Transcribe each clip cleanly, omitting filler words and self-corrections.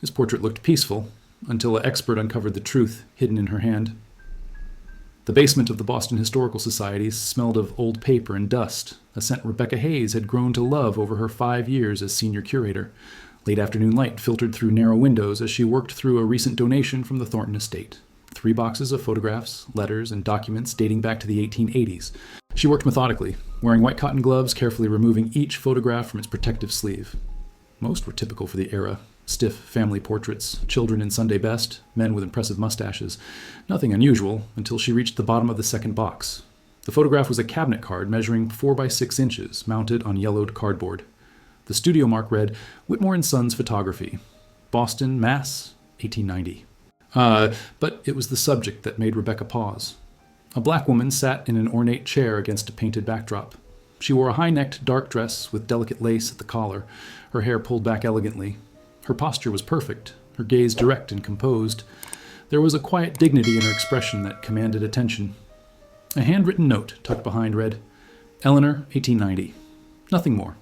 His portrait looked peaceful, until an expert uncovered the truth hidden in her hand. The basement of the Boston Historical Society smelled of old paper and dust, a scent Rebecca Hayes had grown to love over her 5 years as senior curator. Late afternoon light filtered through narrow windows as she worked through a recent donation from the Thornton estate. 3 boxes of photographs, letters, and documents dating back to the 1880s. She worked methodically, wearing white cotton gloves, carefully removing each photograph from its protective sleeve. Most were typical for the era. Stiff family portraits, children in Sunday best, men with impressive mustaches. Nothing unusual until she reached the bottom of the second box. The photograph was a cabinet card measuring 4 by 6 inches, mounted on yellowed cardboard. The studio mark read, Whitmore & Sons Photography, Boston, Mass., 1890. But it was the subject that made Rebecca pause. A black woman sat in an ornate chair against a painted backdrop. She wore a high-necked dark dress with delicate lace at the collar, her hair pulled back elegantly. Her posture was perfect, her gaze direct and composed. There was a quiet dignity in her expression that commanded attention. A handwritten note tucked behind read, Elellanar, 1890. Nothing more.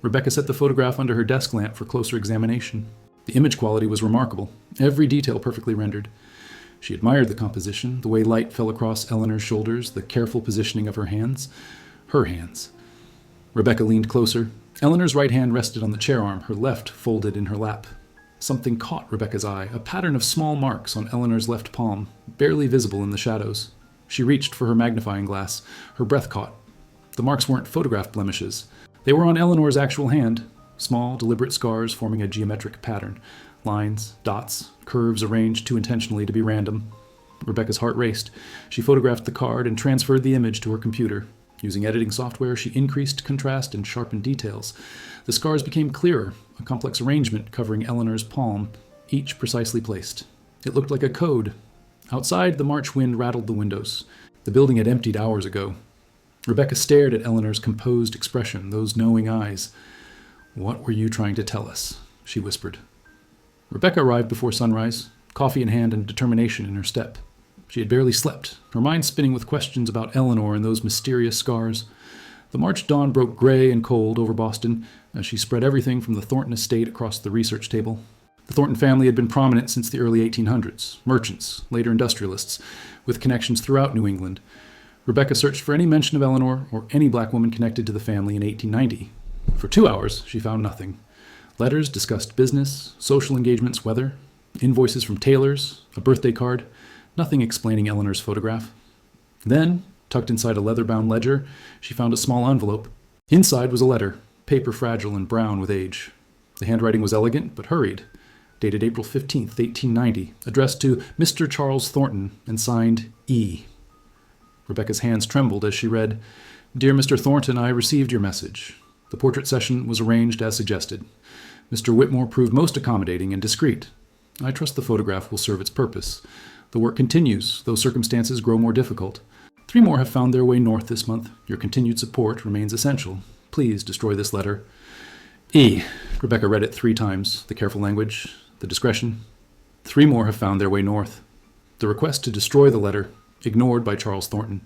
Rebecca set the photograph under her desk lamp for closer examination. The image quality was remarkable, every detail perfectly rendered. She admired the composition, the way light fell across Ellanar's shoulders, the careful positioning of her hands. Her hands. Rebecca leaned closer. Ellanar's right hand rested on the chair arm, her left folded in her lap. Something caught Rebecca's eye, a pattern of small marks on Ellanar's left palm, barely visible in the shadows. She reached for her magnifying glass. Her breath caught. The marks weren't photograph blemishes. They were on Ellanar's actual hand, small, deliberate scars forming a geometric pattern. Lines, dots, curves arranged too intentionally to be random. Rebecca's heart raced. She photographed the card and transferred the image to her computer. Using editing software, she increased contrast and sharpened details. The scars became clearer, a complex arrangement covering Ellanar's palm, each precisely placed. It looked like a code. Outside, the March wind rattled the windows. The building had emptied hours ago. Rebecca stared at Ellanar's composed expression, those knowing eyes. "What were you trying to tell us?" she whispered. Rebecca arrived before sunrise, coffee in hand and determination in her step. She had barely slept, her mind spinning with questions about Eleanor and those mysterious scars. The March dawn broke gray and cold over Boston as she spread everything from the Thornton estate across the research table. The Thornton family had been prominent since the early 1800s, merchants, later industrialists, with connections throughout New England. Rebecca searched for any mention of Eleanor or any black woman connected to the family in 1890. For 2 hours, she found nothing. Letters discussed business, social engagements, weather, invoices from tailors, a birthday card, nothing explaining Eleanor's photograph. Then, tucked inside a leather-bound ledger, she found a small envelope. Inside was a letter, paper fragile and brown with age. The handwriting was elegant but hurried, dated April 15th, 1890, addressed to Mr. Charles Thornton and signed E. Rebecca's hands trembled as she read, "Dear Mr. Thornton, I received your message. The portrait session was arranged as suggested. Mr. Whitmore proved most accommodating and discreet. I trust the photograph will serve its purpose. The work continues, though circumstances grow more difficult. 3 more have found their way north this month. Your continued support remains essential. Please destroy this letter." E. Rebecca read it 3 times, the careful language, the discretion. 3 more have found their way north. The request to destroy the letter, ignored by Charles Thornton.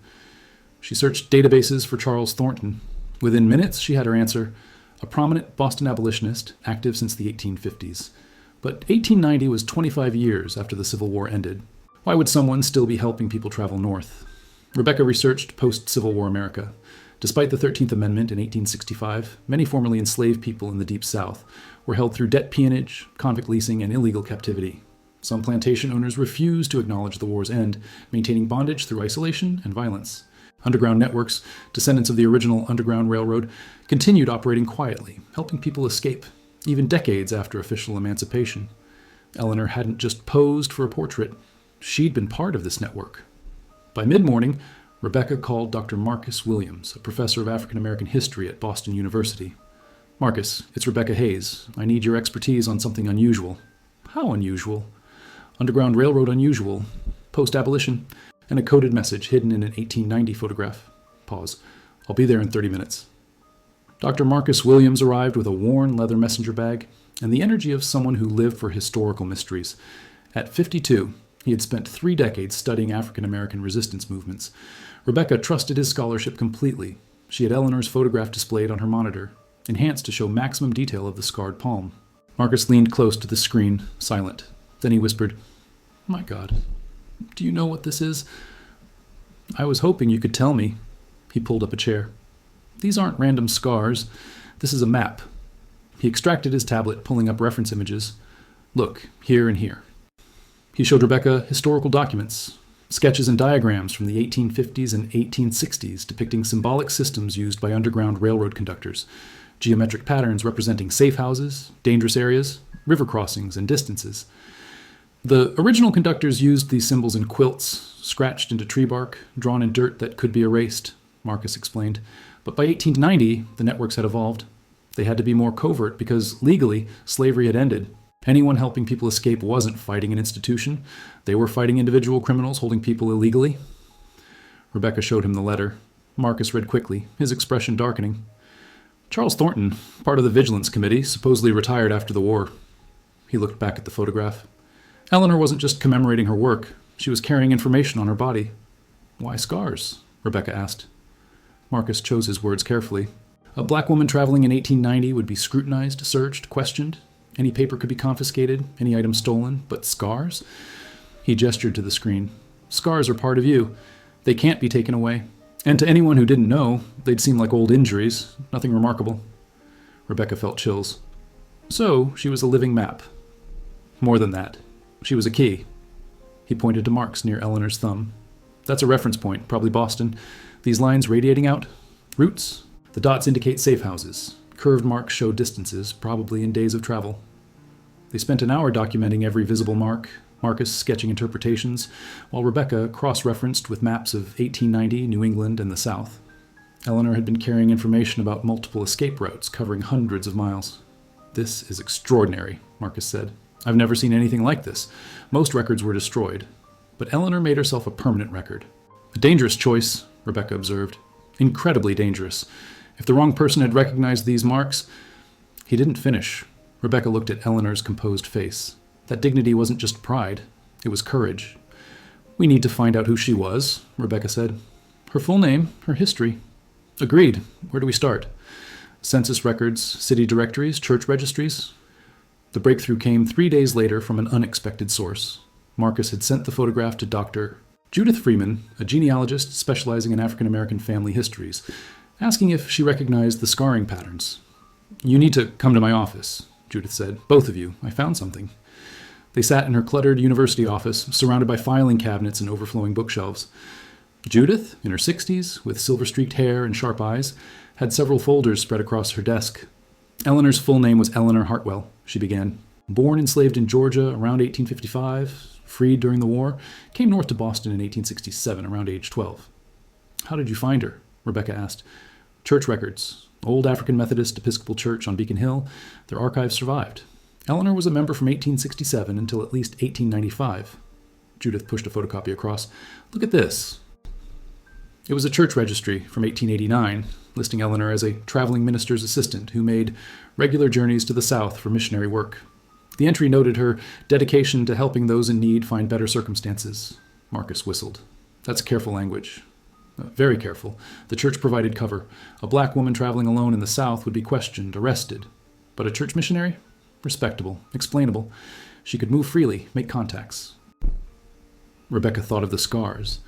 She searched databases for Charles Thornton. Within minutes, she had her answer, a prominent Boston abolitionist, active since the 1850s. But 1890 was 25 years after the Civil War ended. Why would someone still be helping people travel north? Rebecca researched post-Civil War America. Despite the 13th Amendment in 1865, many formerly enslaved people in the Deep South were held through debt peonage, convict leasing, and illegal captivity. Some plantation owners refused to acknowledge the war's end, maintaining bondage through isolation and violence. Underground networks, descendants of the original Underground Railroad, continued operating quietly, helping people escape, even decades after official emancipation. Eleanor hadn't just posed for a portrait. She'd been part of this network. By mid-morning, Rebecca called Dr. Marcus Williams, a professor of African American history at Boston University. "Marcus, it's Rebecca Hayes. I need your expertise on something unusual." "How unusual?" "Underground Railroad unusual. Post-abolition. And a coded message hidden in an 1890 photograph." Pause. "I'll be there in 30 minutes. Dr. Marcus Williams arrived with a worn leather messenger bag and the energy of someone who lived for historical mysteries. At 52, he had spent 3 decades studying African American resistance movements. Rebecca trusted his scholarship completely. She had Eleanor's photograph displayed on her monitor, enhanced to show maximum detail of the scarred palm. Marcus leaned close to the screen, silent. Then he whispered, "My God, do you know what this is?" "I was hoping you could tell me." He pulled up a chair. "These aren't random scars. This is a map." He extracted his tablet, pulling up reference images. "Look, here and here." He showed Rebecca historical documents, sketches and diagrams from the 1850s and 1860s depicting symbolic systems used by Underground Railroad conductors, geometric patterns representing safe houses, dangerous areas, river crossings, and distances. The original conductors used these symbols in quilts, scratched into tree bark, drawn in dirt that could be erased, Marcus explained. But by 1890, the networks had evolved. They had to be more covert because, legally, slavery had ended. Anyone helping people escape wasn't fighting an institution. They were fighting individual criminals holding people illegally. Rebecca showed him the letter. Marcus read quickly, his expression darkening. Charles Thornton, part of the Vigilance Committee, supposedly retired after the war. He looked back at the photograph. Eleanor wasn't just commemorating her work. She was carrying information on her body. "Why scars?" Rebecca asked. Marcus chose his words carefully. A black woman traveling in 1890 would be scrutinized, searched, questioned. Any paper could be confiscated, any item stolen, but scars? He gestured to the screen. Scars are part of you. They can't be taken away. And to anyone who didn't know, they'd seem like old injuries, nothing remarkable. Rebecca felt chills. So, she was a living map. More than that. She was a key. He pointed to marks near Eleanor's thumb. That's a reference point, probably Boston. These lines radiating out? Routes? The dots indicate safe houses. Curved marks show distances, probably in days of travel. They spent an hour documenting every visible mark, Marcus sketching interpretations, while Rebecca cross-referenced with maps of 1890, New England, and the South. Eleanor had been carrying information about multiple escape routes covering hundreds of miles. "This is extraordinary," Marcus said. "I've never seen anything like this. Most records were destroyed. But Eleanor made herself a permanent record." "A dangerous choice," Rebecca observed. "Incredibly dangerous. If the wrong person had recognized these marks..." He didn't finish. Rebecca looked at Eleanor's composed face. That dignity wasn't just pride. It was courage. "We need to find out who she was," Rebecca said. "Her full name, her history." "Agreed. Where do we start?" "Census records, city directories, church registries." The breakthrough came 3 days later from an unexpected source. Marcus had sent the photograph to Dr. Judith Freeman, a genealogist specializing in African American family histories, asking if she recognized the scarring patterns. "You need to come to my office," Judith said. "Both of you. I found something." They sat in her cluttered university office, surrounded by filing cabinets and overflowing bookshelves. Judith, in her 60s, with silver-streaked hair and sharp eyes, had several folders spread across her desk. Eleanor's full name was Elellanar Hartwell, she began. Born enslaved in Georgia around 1855, freed during the war, came north to Boston in 1867, around age 12. "How did you find her?" Rebecca asked. "Church records. Old African Methodist Episcopal Church on Beacon Hill. Their archives survived. Eleanor was a member from 1867 until at least 1895. Judith pushed a photocopy across. "Look at this." It was a church registry from 1889, listing Eleanor as a traveling minister's assistant who made regular journeys to the South for missionary work. The entry noted her dedication to helping those in need find better circumstances. Marcus whistled. "That's careful language." "Very careful. The church provided cover. A black woman traveling alone in the South would be questioned, arrested. But a church missionary? Respectable, explainable. She could move freely, make contacts." Rebecca thought of the scars.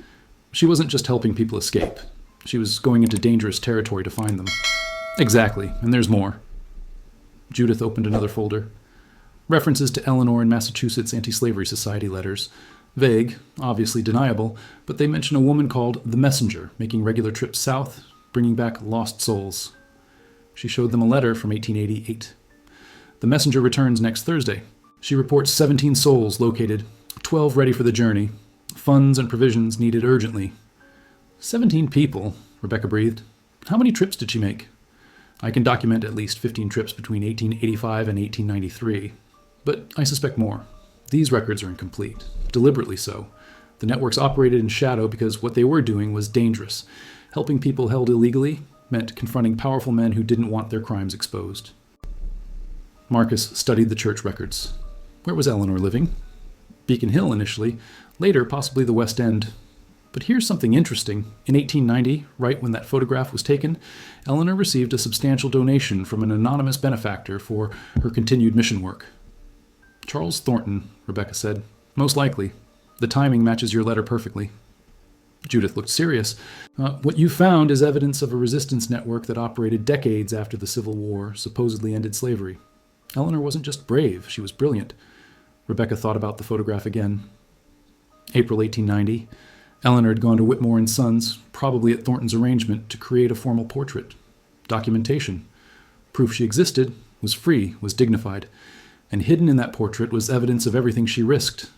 She wasn't just helping people escape. She was going into dangerous territory to find them. "Exactly, and there's more." Judith opened another folder. References to Eleanor and Massachusetts Anti-Slavery Society letters. Vague, obviously deniable, but they mention a woman called the Messenger, making regular trips south, bringing back lost souls. She showed them a letter from 1888. "The Messenger returns next Thursday. She reports 17 souls located, 12 ready for the journey. Funds and provisions needed urgently." 17 people, Rebecca breathed. "How many trips did she make?" "I can document at least 15 trips between 1885 and 1893. But I suspect more. These records are incomplete, deliberately so. The networks operated in shadow because what they were doing was dangerous. Helping people held illegally meant confronting powerful men who didn't want their crimes exposed." Marcus studied the church records. Where was Eleanor living? Beacon Hill initially, later possibly the West End. But here's something interesting. In 1890, right when that photograph was taken, Eleanor received a substantial donation from an anonymous benefactor for her continued mission work. Charles Thornton, Rebecca said. Most likely. The timing matches your letter perfectly. Judith looked serious. What you found is evidence of a resistance network that operated decades after the Civil War supposedly ended slavery. Eleanor wasn't just brave, she was brilliant. Rebecca thought about the photograph again. April 1890. Eleanor had gone to Whitmore and Sons, probably at Thornton's arrangement, to create a formal portrait. Documentation. Proof she existed, was free, was dignified. And hidden in that portrait was evidence of everything she risked.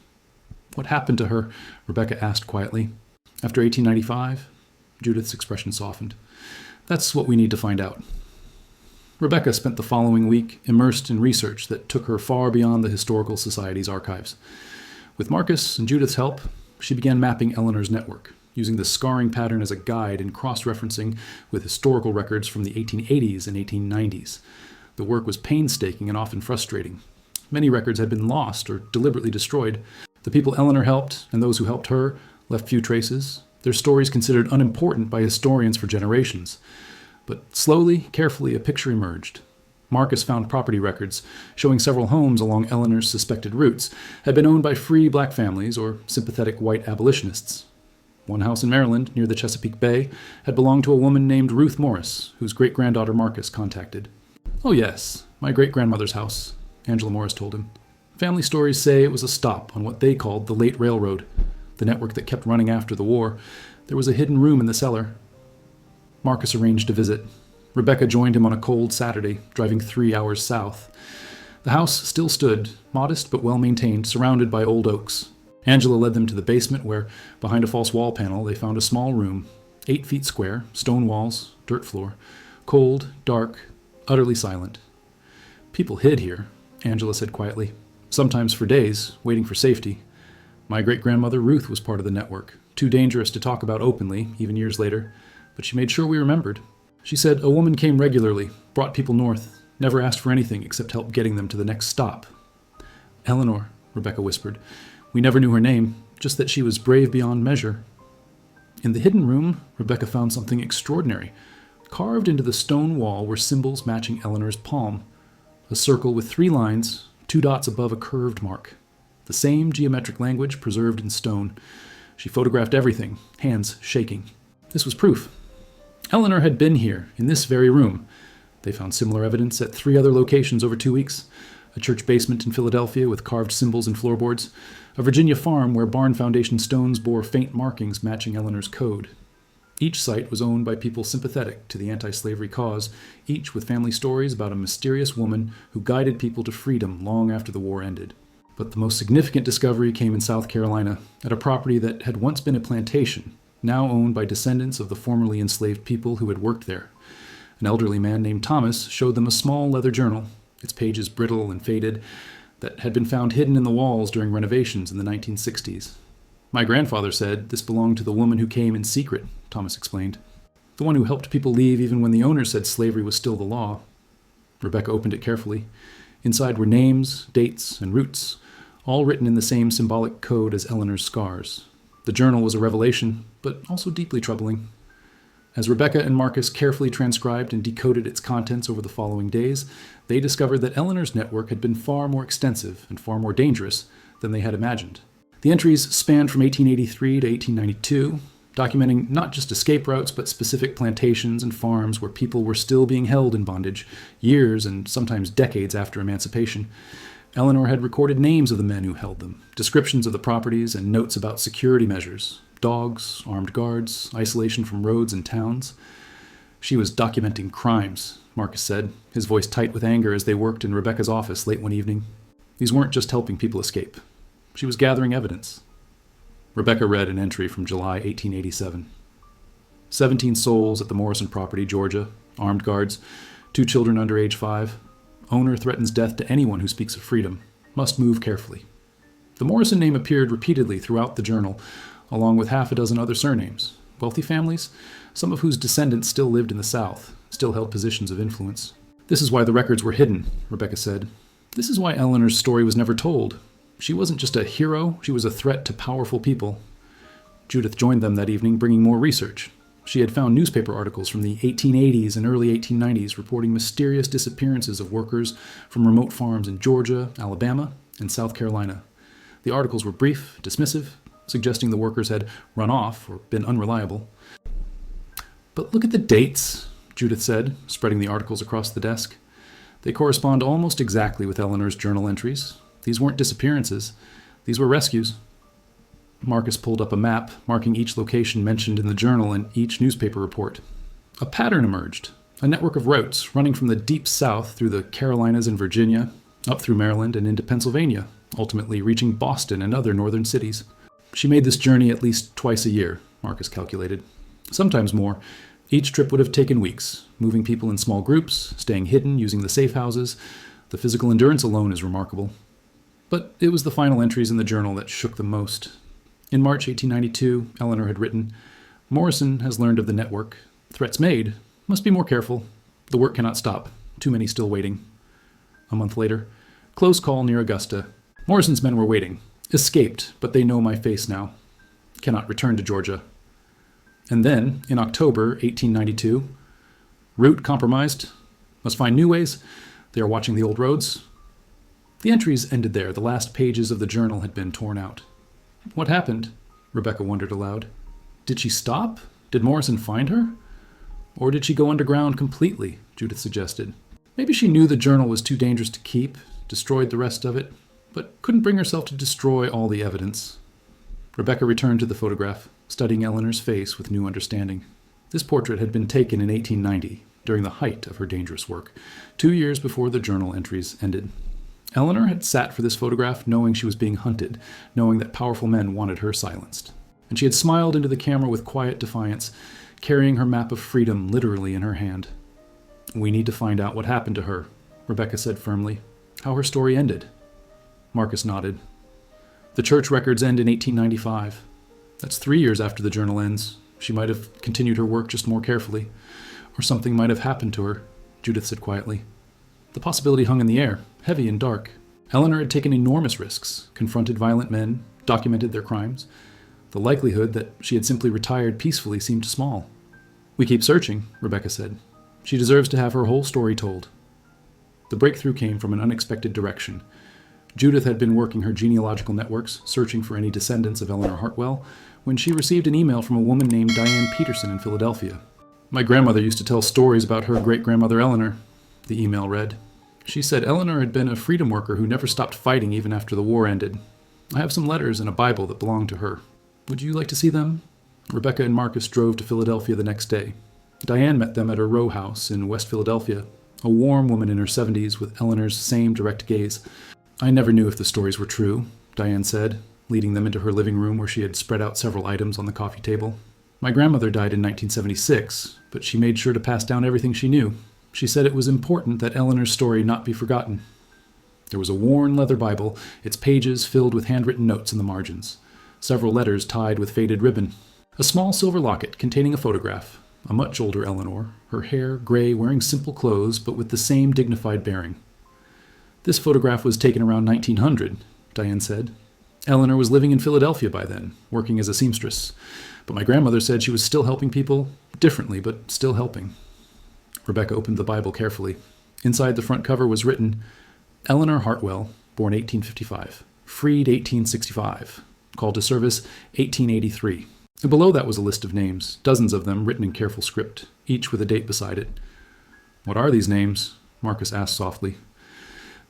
What happened to her? Rebecca asked quietly. After 1895? Judith's expression softened. That's what we need to find out. Rebecca spent the following week immersed in research that took her far beyond the Historical Society's archives. With Marcus and Judith's help, she began mapping Eleanor's network, using the scarring pattern as a guide and cross-referencing with historical records from the 1880s and 1890s. The work was painstaking and often frustrating. Many records had been lost or deliberately destroyed. The people Eleanor helped, and those who helped her, left few traces, their stories considered unimportant by historians for generations. But slowly, carefully, a picture emerged. Marcus found property records showing several homes along Eleanor's suspected routes had been owned by free black families or sympathetic white abolitionists. One house in Maryland, near the Chesapeake Bay, had belonged to a woman named Ruth Morris, whose great-granddaughter Marcus contacted. "Oh yes, my great-grandmother's house," Angela Morris told him. Family stories say it was a stop on what they called the late railroad, the network that kept running after the war. There was a hidden room in the cellar. Marcus arranged a visit. Rebecca joined him on a cold Saturday, driving 3 hours south. The house still stood, modest but well-maintained, surrounded by old oaks. Angela led them to the basement where, behind a false wall panel, they found a small room, 8 feet square, stone walls, dirt floor, cold, dark, utterly silent. "People hid here," Angela said quietly, "sometimes for days, waiting for safety. My great-grandmother Ruth was part of the network, too dangerous to talk about openly, even years later, but she made sure we remembered. She said a woman came regularly, brought people north, never asked for anything except help getting them to the next stop." "Eleanor," Rebecca whispered. "We never knew her name, just that she was brave beyond measure." In the hidden room, Rebecca found something extraordinary. Carved into the stone wall were symbols matching Eleanor's palm. A circle with 3 lines, 2 dots above a curved mark. The same geometric language preserved in stone. She photographed everything, hands shaking. This was proof. Eleanor had been here, in this very room. They found similar evidence at 3 other locations over 2 weeks. A church basement in Philadelphia with carved symbols and floorboards. A Virginia farm where barn foundation stones bore faint markings matching Eleanor's code. Each site was owned by people sympathetic to the anti-slavery cause, each with family stories about a mysterious woman who guided people to freedom long after the war ended. But the most significant discovery came in South Carolina, at a property that had once been a plantation, now owned by descendants of the formerly enslaved people who had worked there. An elderly man named Thomas showed them a small leather journal, its pages brittle and faded, that had been found hidden in the walls during renovations in the 1960s. "My grandfather said this belonged to the woman who came in secret," Thomas explained. "The one who helped people leave even when the owner said slavery was still the law." Rebecca opened it carefully. Inside were names, dates, and routes, all written in the same symbolic code as Eleanor's scars. The journal was a revelation, but also deeply troubling. As Rebecca and Marcus carefully transcribed and decoded its contents over the following days, they discovered that Eleanor's network had been far more extensive and far more dangerous than they had imagined. The entries spanned from 1883 to 1892, documenting not just escape routes, but specific plantations and farms where people were still being held in bondage, years and sometimes decades after emancipation. Eleanor had recorded names of the men who held them, descriptions of the properties, and notes about security measures, dogs, armed guards, isolation from roads and towns. "She was documenting crimes," Marcus said, his voice tight with anger as they worked in Rebecca's office late one evening. These weren't just helping people escape. She was gathering evidence. Rebecca read an entry from July 1887. 17 souls at the Morrison property, Georgia, armed guards, 2 children under age 5. Owner threatens death to anyone who speaks of freedom. Must move carefully. The Morrison name appeared repeatedly throughout the journal, along with 6 other surnames. Wealthy families, some of whose descendants still lived in the South, still held positions of influence. "This is why the records were hidden," Rebecca said. "This is why Eleanor's story was never told. She wasn't just a hero, she was a threat to powerful people." Judith joined them that evening, bringing more research. She had found newspaper articles from the 1880s and early 1890s reporting mysterious disappearances of workers from remote farms in Georgia, Alabama, and South Carolina. The articles were brief, dismissive, suggesting the workers had run off or been unreliable. "But look at the dates," Judith said, spreading the articles across the desk. "They correspond almost exactly with Eleanor's journal entries. These weren't disappearances. These were rescues." Marcus pulled up a map, marking each location mentioned in the journal and each newspaper report. A pattern emerged, a network of routes running from the deep south through the Carolinas and Virginia, up through Maryland and into Pennsylvania, ultimately reaching Boston and other northern cities. She made this journey at least twice a year, Marcus calculated. Sometimes more. Each trip would have taken weeks, moving people in small groups, staying hidden using the safe houses. The physical endurance alone is remarkable. But it was the final entries in the journal that shook them most. In March 1892, Eleanor had written, "Morrison has learned of the network. Threats made. Must be more careful. The work cannot stop. Too many still waiting." A month later, "Close call near Augusta. Morrison's men were waiting. Escaped, but they know my face now. Cannot return to Georgia." And then, in October 1892, "Route compromised. Must find new ways. They are watching the old roads." The entries ended there. The last pages of the journal had been torn out. What happened? Rebecca wondered aloud. Did she stop? Did Morrison find her? Or did she go underground completely? Judith suggested. Maybe she knew the journal was too dangerous to keep, destroyed the rest of it, but couldn't bring herself to destroy all the evidence. Rebecca returned to the photograph, studying Eleanor's face with new understanding. This portrait had been taken in 1890, during the height of her dangerous work, 2 years before the journal entries ended. Eleanor had sat for this photograph knowing she was being hunted, knowing that powerful men wanted her silenced. And she had smiled into the camera with quiet defiance, carrying her map of freedom literally in her hand. "We need to find out what happened to her," Rebecca said firmly. "How her story ended." Marcus nodded. "The church records end in 1895. That's 3 years after the journal ends. She might have continued her work just more carefully. Or something might have happened to her," Judith said quietly. The possibility hung in the air, heavy and dark. Eleanor had taken enormous risks, confronted violent men, documented their crimes. The likelihood that she had simply retired peacefully seemed small. "We keep searching," Rebecca said. "She deserves to have her whole story told." The breakthrough came from an unexpected direction. Judith had been working her genealogical networks, searching for any descendants of Eleanor Hartwell, when she received an email from a woman named Diane Peterson in Philadelphia. "My grandmother used to tell stories about her great-grandmother Eleanor," the email read. "She said Eleanor had been a freedom worker who never stopped fighting even after the war ended. I have some letters and a Bible that belonged to her. Would you like to see them?" Rebecca and Marcus drove to Philadelphia the next day. Diane met them at her row house in West Philadelphia, a warm woman in her 70s with Eleanor's same direct gaze. "I never knew if the stories were true," Diane said, leading them into her living room where she had spread out several items on the coffee table. "My grandmother died in 1976, but she made sure to pass down everything she knew. She said it was important that Eleanor's story not be forgotten." There was a worn leather Bible, its pages filled with handwritten notes in the margins, several letters tied with faded ribbon, a small silver locket containing a photograph, a much older Eleanor, her hair gray, wearing simple clothes, but with the same dignified bearing. "This photograph was taken around 1900, Diane said. "Eleanor was living in Philadelphia by then, working as a seamstress, but my grandmother said she was still helping people, differently, but still helping." Rebecca opened the Bible carefully. Inside the front cover was written, "Eleanor Hartwell, born 1855, freed 1865, called to service 1883. And below that was a list of names, dozens of them written in careful script, each with a date beside it. "What are these names?" Marcus asked softly.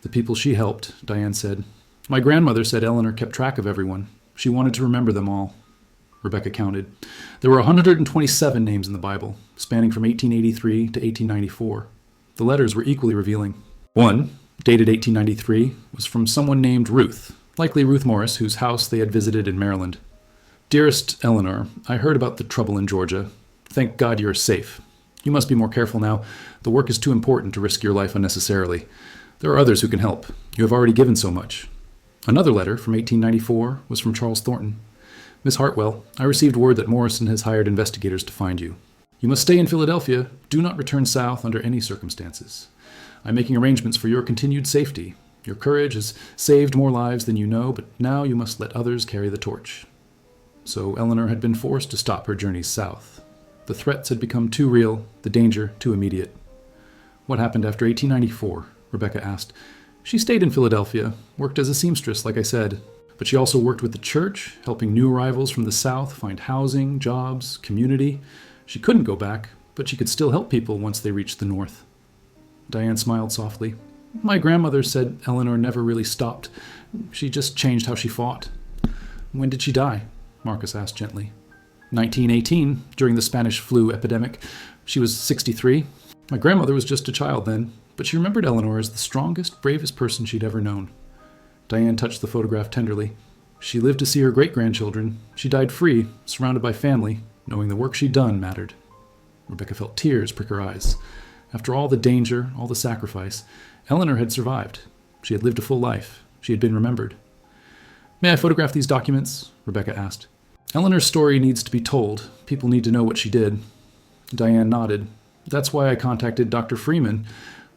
"The people she helped," Diane said. "My grandmother said Eleanor kept track of everyone. She wanted to remember them all." Rebecca counted. There were 127 names in the Bible, spanning from 1883 to 1894. The letters were equally revealing. One, dated 1893, was from someone named Ruth, likely Ruth Morris, whose house they had visited in Maryland. "Dearest Eleanor, I heard about the trouble in Georgia. Thank God you're safe. You must be more careful now. The work is too important to risk your life unnecessarily. There are others who can help. You have already given so much." Another letter from 1894 was from Charles Thornton. "Miss Hartwell, I received word that Morrison has hired investigators to find you. You must stay in Philadelphia. Do not return south under any circumstances. I'm making arrangements for your continued safety. Your courage has saved more lives than you know, but now you must let others carry the torch." So Eleanor had been forced to stop her journeys south. The threats had become too real, the danger too immediate. What happened after 1894? Rebecca asked. She stayed in Philadelphia, worked as a seamstress, like I said, but she also worked with the church, helping new arrivals from the South find housing, jobs, community. She couldn't go back, but she could still help people once they reached the North. Diane smiled softly. My grandmother said Eleanor never really stopped. She just changed how she fought. When did she die? Marcus asked gently. 1918, during the Spanish flu epidemic. She was 63. My grandmother was just a child then, but she remembered Eleanor as the strongest, bravest person she'd ever known. Diane touched the photograph tenderly. She lived to see her great-grandchildren. She died free, surrounded by family, knowing the work she'd done mattered. Rebecca felt tears prick her eyes. After all the danger, all the sacrifice, Eleanor had survived. She had lived a full life. She had been remembered. May I photograph these documents? Rebecca asked. Eleanor's story needs to be told. People need to know what she did. Diane nodded. That's why I contacted Dr. Freeman.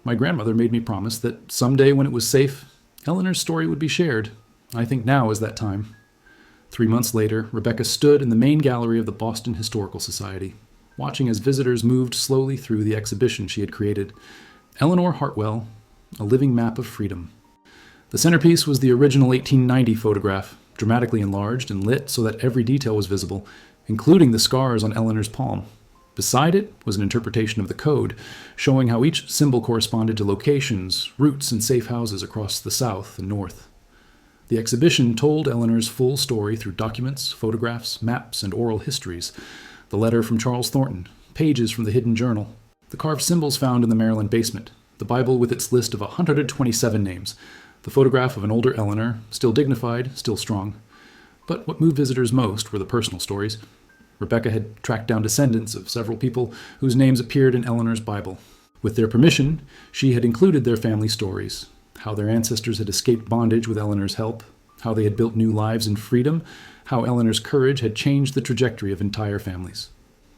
My grandmother made me promise that someday when it was safe, Eleanor's story would be shared. I think now is that time. 3 months later, Rebecca stood in the main gallery of the Boston Historical Society, watching as visitors moved slowly through the exhibition she had created. Eleanor Hartwell, A Living Map of Freedom. The centerpiece was the original 1890 photograph, dramatically enlarged and lit so that every detail was visible, including the scars on Eleanor's palm. Beside it was an interpretation of the code, showing how each symbol corresponded to locations, routes, and safe houses across the South and North. The exhibition told Eleanor's full story through documents, photographs, maps, and oral histories. The letter from Charles Thornton, pages from the hidden journal, the carved symbols found in the Maryland basement, the Bible with its list of 127 names, the photograph of an older Eleanor, still dignified, still strong. But what moved visitors most were the personal stories. Rebecca had tracked down descendants of several people whose names appeared in Eleanor's Bible. With their permission, she had included their family stories, how their ancestors had escaped bondage with Eleanor's help, how they had built new lives in freedom, how Eleanor's courage had changed the trajectory of entire families.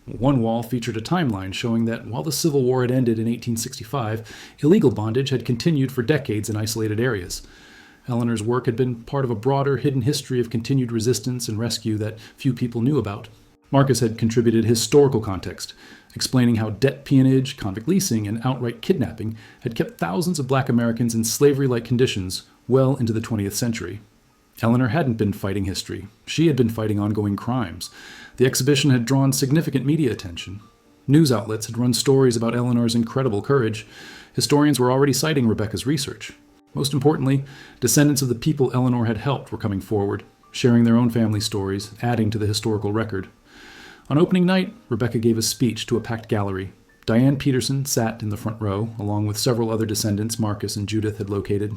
One wall featured a timeline showing that while the Civil War had ended in 1865, illegal bondage had continued for decades in isolated areas. Eleanor's work had been part of a broader hidden history of continued resistance and rescue that few people knew about. Marcus had contributed historical context, explaining how debt peonage, convict leasing, and outright kidnapping had kept thousands of black Americans in slavery-like conditions well into the 20th century. Eleanor hadn't been fighting history. She had been fighting ongoing crimes. The exhibition had drawn significant media attention. News outlets had run stories about Eleanor's incredible courage. Historians were already citing Rebecca's research. Most importantly, descendants of the people Eleanor had helped were coming forward, sharing their own family stories, adding to the historical record. On opening night, Rebecca gave a speech to a packed gallery. Diane Peterson sat in the front row, along with several other descendants Marcus and Judith had located.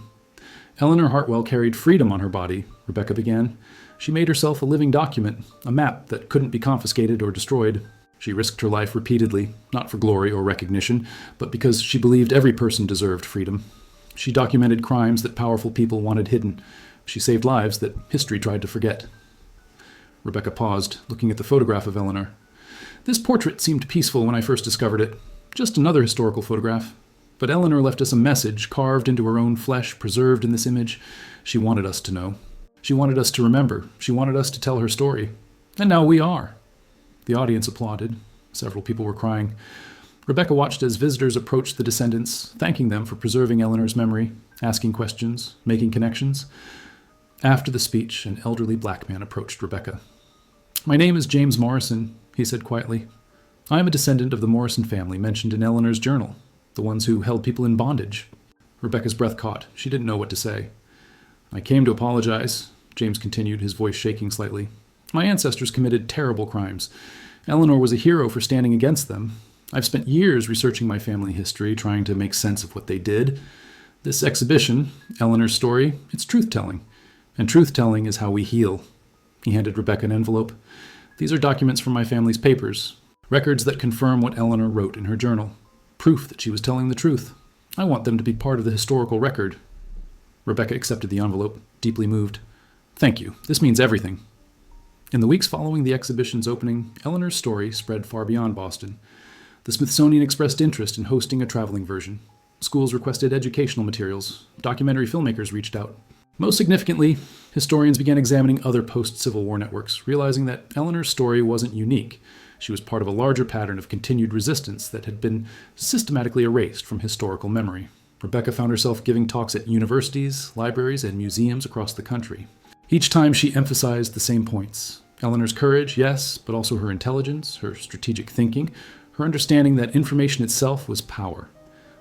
Eleanor Hartwell carried freedom on her body, Rebecca began. She made herself a living document, a map that couldn't be confiscated or destroyed. She risked her life repeatedly, not for glory or recognition, but because she believed every person deserved freedom. She documented crimes that powerful people wanted hidden. She saved lives that history tried to forget. Rebecca paused, looking at the photograph of Eleanor. This portrait seemed peaceful when I first discovered it. Just another historical photograph. But Eleanor left us a message carved into her own flesh, preserved in this image. She wanted us to know. She wanted us to remember. She wanted us to tell her story. And now we are. The audience applauded. Several people were crying. Rebecca watched as visitors approached the descendants, thanking them for preserving Eleanor's memory, asking questions, making connections. After the speech, an elderly black man approached Rebecca. My name is James Morrison, he said quietly. I am a descendant of the Morrison family mentioned in Eleanor's journal, the ones who held people in bondage. Rebecca's breath caught. She didn't know what to say. I came to apologize, James continued, his voice shaking slightly. My ancestors committed terrible crimes. Eleanor was a hero for standing against them. I've spent years researching my family history, trying to make sense of what they did. This exhibition, Eleanor's story, it's truth-telling. And truth-telling is how we heal. He handed Rebecca an envelope. These are documents from my family's papers, records that confirm what Eleanor wrote in her journal, proof that she was telling the truth. I want them to be part of the historical record. Rebecca accepted the envelope, deeply moved. Thank you. This means everything. In the weeks following the exhibition's opening, Eleanor's story spread far beyond Boston. The Smithsonian expressed interest in hosting a traveling version. Schools requested educational materials. Documentary filmmakers reached out. Most significantly, historians began examining other post-Civil War networks, realizing that Eleanor's story wasn't unique. She was part of a larger pattern of continued resistance that had been systematically erased from historical memory. Rebecca found herself giving talks at universities, libraries, and museums across the country. Each time she emphasized the same points. Eleanor's courage, yes, but also her intelligence, her strategic thinking, her understanding that information itself was power.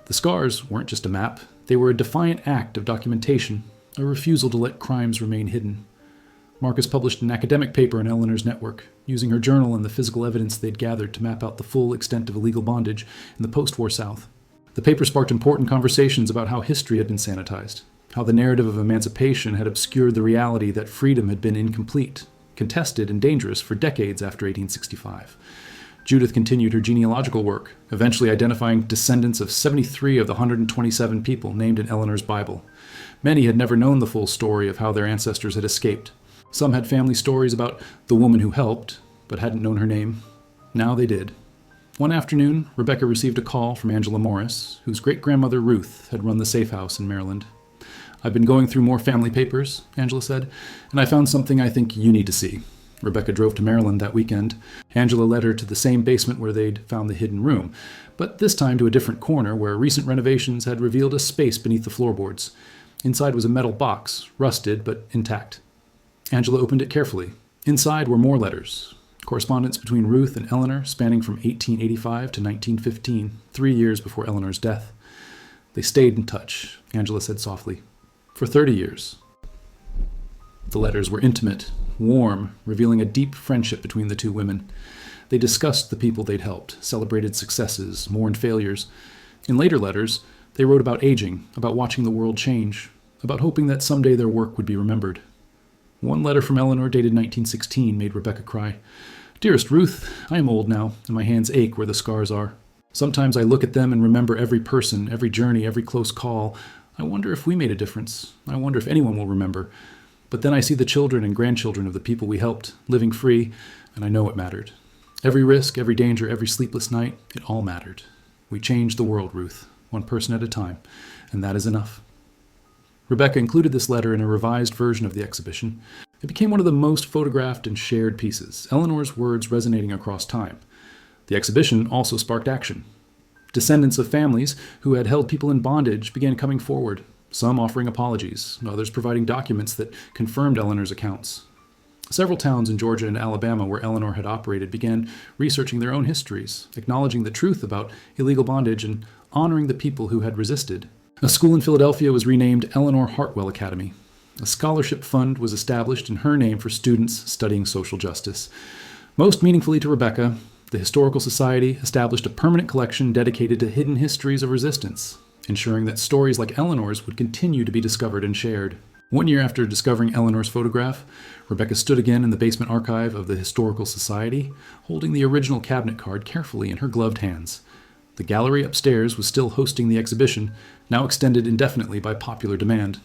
The scars weren't just a map, they were a defiant act of documentation, a refusal to let crimes remain hidden. Marcus published an academic paper in Eleanor's network, using her journal and the physical evidence they'd gathered to map out the full extent of illegal bondage in the post-war South. The paper sparked important conversations about how history had been sanitized, how the narrative of emancipation had obscured the reality that freedom had been incomplete, contested, and dangerous for decades after 1865. Judith continued her genealogical work, eventually identifying descendants of 73 of the 127 people named in Eleanor's Bible. Many had never known the full story of how their ancestors had escaped. Some had family stories about the woman who helped, but hadn't known her name. Now they did. One afternoon, Rebecca received a call from Angela Morris, whose great-grandmother Ruth had run the safe house in Maryland. "I've been going through more family papers," Angela said, "and I found something I think you need to see." Rebecca drove to Maryland that weekend. Angela led her to the same basement where they'd found the hidden room, but this time to a different corner where recent renovations had revealed a space beneath the floorboards. Inside was a metal box, rusted but intact. Angela opened it carefully. Inside were more letters. Correspondence between Ruth and Eleanor spanning from 1885 to 1915, 3 years before Eleanor's death. "They stayed in touch," Angela said softly, "for 30 years. The letters were intimate, warm, revealing a deep friendship between the two women. They discussed the people they'd helped, celebrated successes, mourned failures. In later letters, they wrote about aging, about watching the world change, about hoping that someday their work would be remembered. One letter from Eleanor, dated 1916, made Rebecca cry. "Dearest Ruth, I am old now, and my hands ache where the scars are. Sometimes I look at them and remember every person, every journey, every close call. I wonder if we made a difference. I wonder if anyone will remember. But then I see the children and grandchildren of the people we helped, living free, and I know it mattered. Every risk, every danger, every sleepless night, it all mattered. We changed the world, Ruth, one person at a time, and that is enough." Rebecca included this letter in a revised version of the exhibition. It became one of the most photographed and shared pieces, Eleanor's words resonating across time. The exhibition also sparked action. Descendants of families who had held people in bondage began coming forward, some offering apologies, others providing documents that confirmed Eleanor's accounts. Several towns in Georgia and Alabama where Eleanor had operated began researching their own histories, acknowledging the truth about illegal bondage and honoring the people who had resisted. A school in Philadelphia was renamed Eleanor Hartwell Academy. A scholarship fund was established in her name for students studying social justice. Most meaningfully to Rebecca, the Historical Society established a permanent collection dedicated to hidden histories of resistance, ensuring that stories like Eleanor's would continue to be discovered and shared. 1 year after discovering Eleanor's photograph, Rebecca stood again in the basement archive of the Historical Society, holding the original cabinet card carefully in her gloved hands. The gallery upstairs was still hosting the exhibition, now extended indefinitely by popular demand.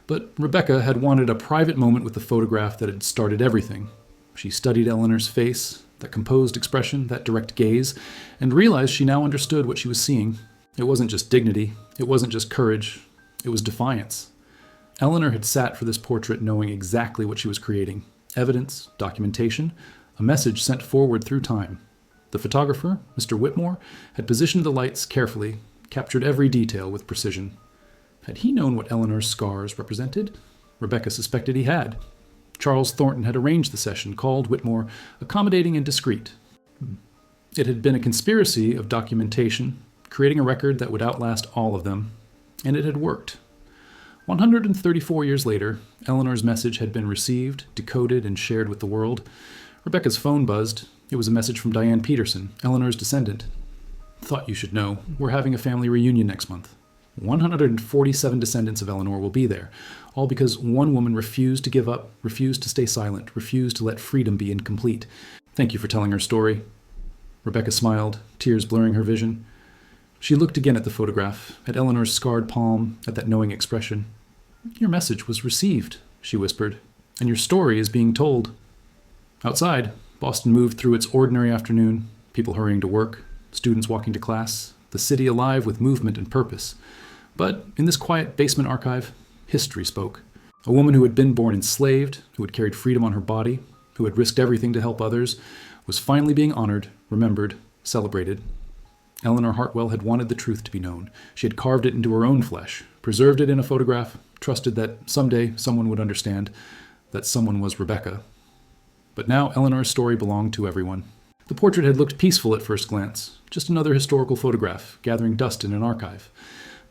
But Rebecca had wanted a private moment with the photograph that had started everything. She studied Eleanor's face, that composed expression, that direct gaze, and realized she now understood what she was seeing. It wasn't just dignity, it wasn't just courage, it was defiance. Eleanor had sat for this portrait knowing exactly what she was creating. Evidence, documentation, a message sent forward through time. The photographer, Mr. Whitmore, had positioned the lights carefully, captured every detail with precision. Had he known what Eleanor's scars represented? Rebecca suspected he had. Charles Thornton had arranged the session, called Whitmore accommodating and discreet. It had been a conspiracy of documentation, creating a record that would outlast all of them, and it had worked. 134 years later, Eleanor's message had been received, decoded, and shared with the world. Rebecca's phone buzzed. It was a message from Diane Peterson, Eleanor's descendant. "Thought you should know. We're having a family reunion next month. 147 descendants of Eleanor will be there, all because one woman refused to give up, refused to stay silent, refused to let freedom be incomplete. Thank you for telling her story." Rebecca smiled, tears blurring her vision. She looked again at the photograph, at Eleanor's scarred palm, at that knowing expression. "Your message was received," she whispered, "and your story is being told." Outside, Boston moved through its ordinary afternoon, people hurrying to work, students walking to class, the city alive with movement and purpose. But in this quiet basement archive, history spoke. A woman who had been born enslaved, who had carried freedom on her body, who had risked everything to help others, was finally being honored, remembered, celebrated. Elellanar Hartwell had wanted the truth to be known. She had carved it into her own flesh, preserved it in a photograph, trusted that someday someone would understand that someone was Rebecca. But now Ellenar's story belonged to everyone. The portrait had looked peaceful at first glance, just another historical photograph, gathering dust in an archive.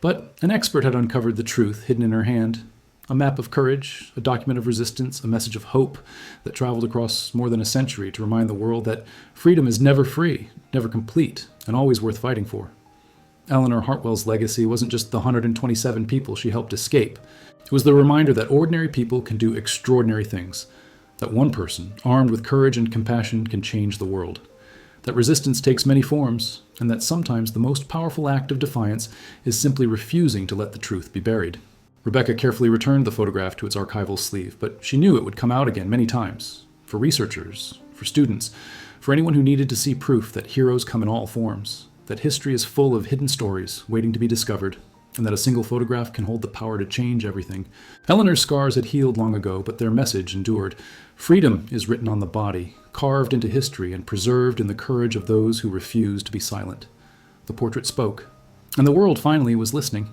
But an expert had uncovered the truth hidden in her hand, a map of courage, a document of resistance, a message of hope that traveled across more than a century to remind the world that freedom is never free, never complete, and always worth fighting for. Elellanar Hartwell's legacy wasn't just the 127 people she helped escape. It was the reminder that ordinary people can do extraordinary things, that one person, armed with courage and compassion, can change the world, that resistance takes many forms, and that sometimes the most powerful act of defiance is simply refusing to let the truth be buried. Rebecca carefully returned the photograph to its archival sleeve, but she knew it would come out again many times, for researchers, for students, for anyone who needed to see proof that heroes come in all forms, that history is full of hidden stories waiting to be discovered, and that a single photograph can hold the power to change everything. Ellenar's scars had healed long ago, but their message endured. Freedom is written on the body, carved into history and preserved in the courage of those who refuse to be silent. The portrait spoke, and the world finally was listening.